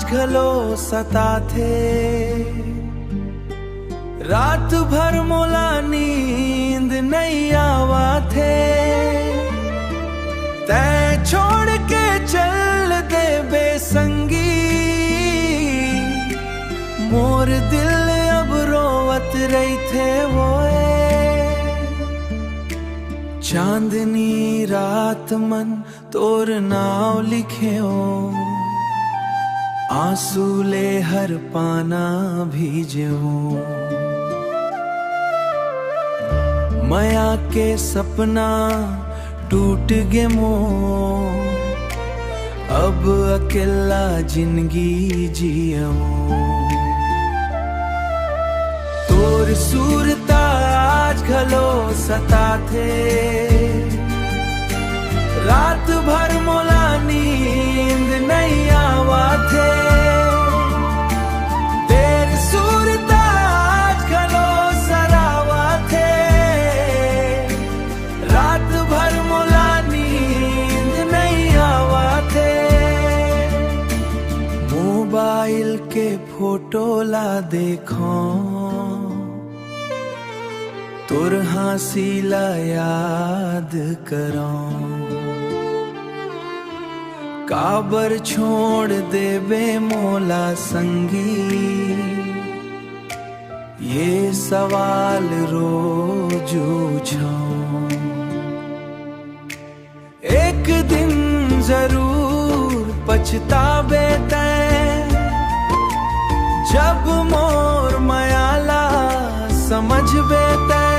आज घलो सता थे, रात भर मोला नींद नहीं आवा थे। तै छोड़ के चल दे बेसंगी, मोर दिल अब रोवत रही थे वोए। चांदनी रात मन तोर नाव लिखे हो, आंसू ले हर पाना भीजे हो। माया के सपना टूट गे मो, अब अकेला जिंदगी जियो। तोर सूरता आज घलो सता थे, रात भर मोला नींद नहीं आवा थे। तेर सूरता आज घलो सरावा थे, रात भर मोला नींद नहीं आवा थे। मोबाइल के फोटो ला देखो, तोर हंसी ला याद करो। काबर छोड़ देबे मोला संगी, ये सवाल रोज पूछो। एक दिन जरूर पछताबे तैं, जब मोर मयाला समझबे तैं।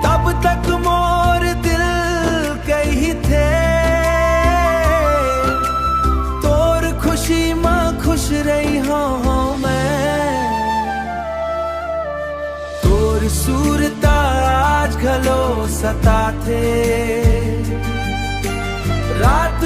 तब तक मोर दिल कही थे, तोर खुशी मां खुश रही हो मैं। तोर सूरता आज घलो सता थे, रात